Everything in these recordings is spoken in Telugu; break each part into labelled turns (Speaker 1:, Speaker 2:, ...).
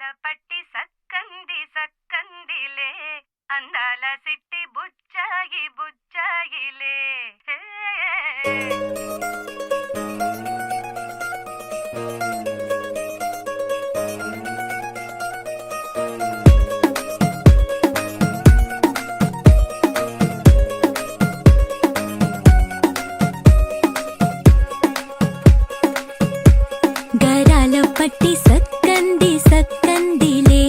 Speaker 1: గరాల పట్టి సక్కంది సక్కందిలే అందాల సిట్టి బుచ్చాయి బుచ్చాయిలే
Speaker 2: గరాల పట్టి సక్కంది సక్కందిలే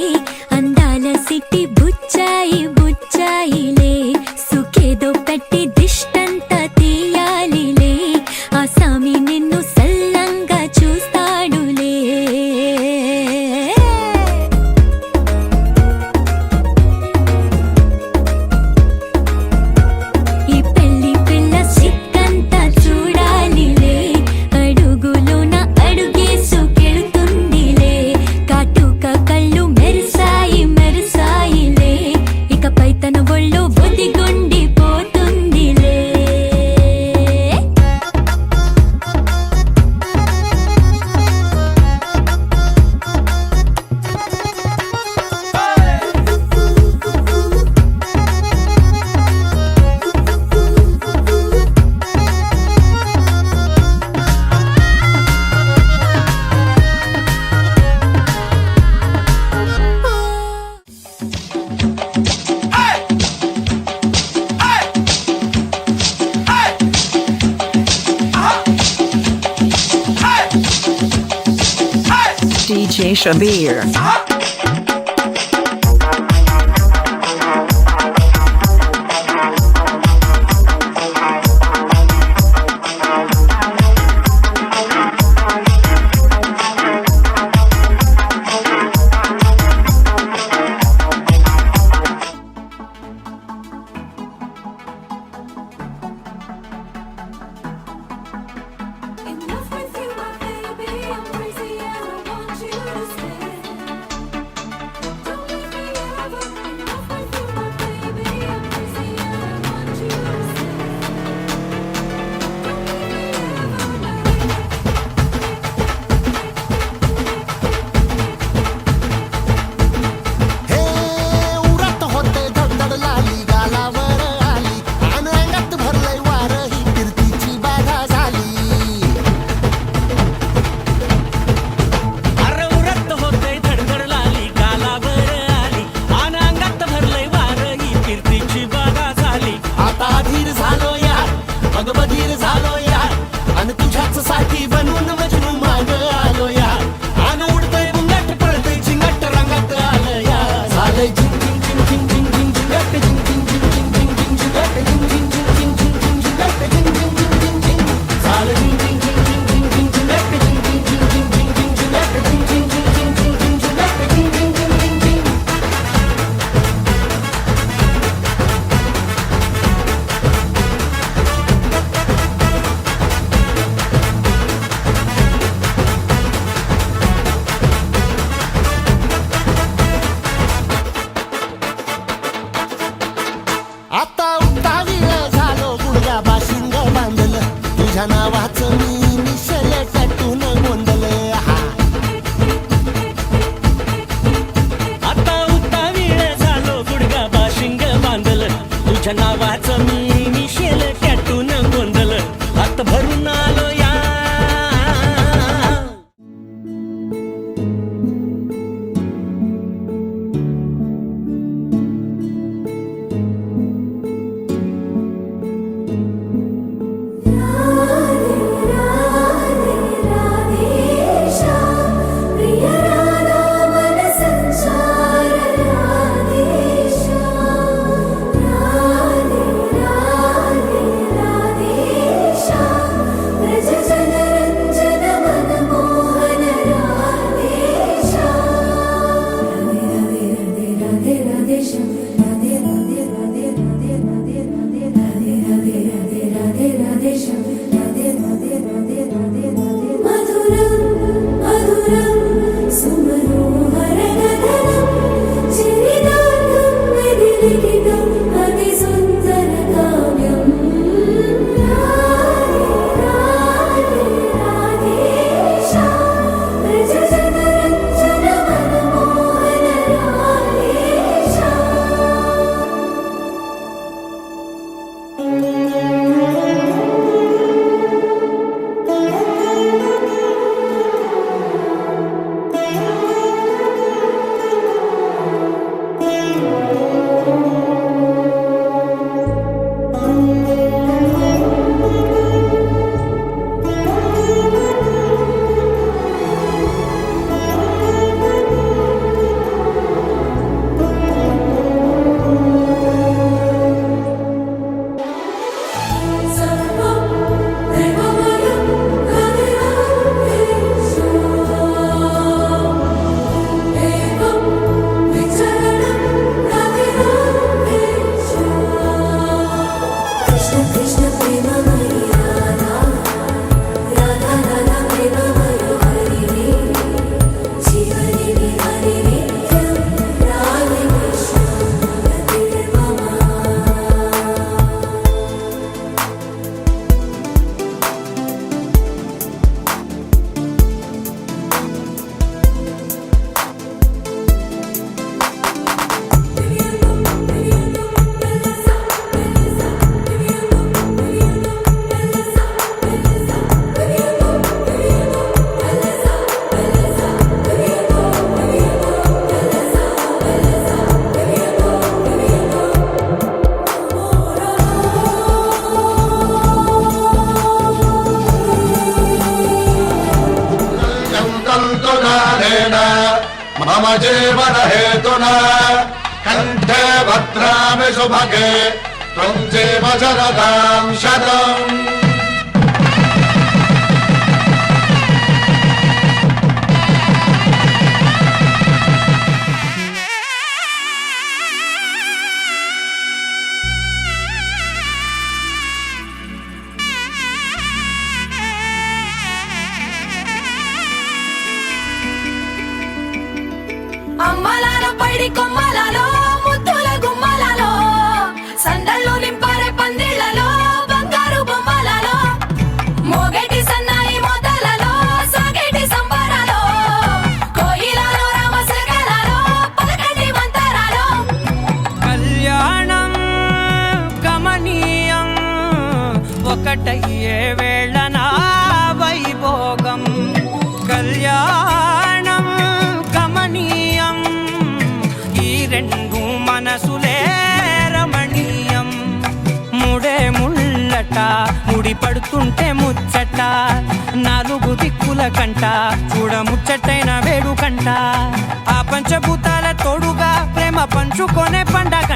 Speaker 2: అందాల సిట్టి బుచ్చాయి బుచ్చాయిలే సుఖేదో పెట్టి దిష్టంత తీయాలిలే ఆ సామి నిన్ను సల్లంగా చూస్తాడులే ఈ పెళ్లి పిల్ల సిక్కంతా చూడాలిలే అడుగులోన అడుగేసుకెళ్తుందిలే కాటుక కళ్ళు మెరిసాయి మెరిసాయిలే ఇకపై తన ఒళ్ళు ఒదిగొండిపోతుందిలే
Speaker 3: DJ Shabir.
Speaker 4: आता उतावीळ झालो गुडघा बाशिंग बांधलं तुझ्या नावाचं मी निशल टॅटून गोंधलं
Speaker 5: आता उतावीळ झालो गुडघा बाशिंग बांधलं तुझ्या नावाचं मी निशेल टॅटून गोंधलं हात भरून आलो या
Speaker 2: రాధే
Speaker 6: मम जीवन हेतुना कंठे भद्रामि सुभगे त्वं जीव शरदां शतम्
Speaker 2: అమ్మలాల పైడి కొమ్మలలో ముద్దుల గుమ్మలలో సందళ్ళు నింపారే పందిళ్లలో బంగారు బొమ్మలలో మోగేటి సన్నాయి మోతలలో సాగేటి సంబరాలో కోయిలలో రామశకలలో పలకటి మంతరాలో
Speaker 5: కళ్యాణం గమనీయం ఒకటయ్యే వేళ నా వైభోగం కళ్యాణం గమనీయం ఈ రెండు మనసులే రమణీయం ముడే ముళ్ళట ముడి పడుతుంటే ముచ్చట నాలుగు దిక్కుల కంట చూడ ముచ్చటైన వేడుకంట ఆ పంచభూతాల తోడుగా ప్రేమ పంచుకొనే పండగ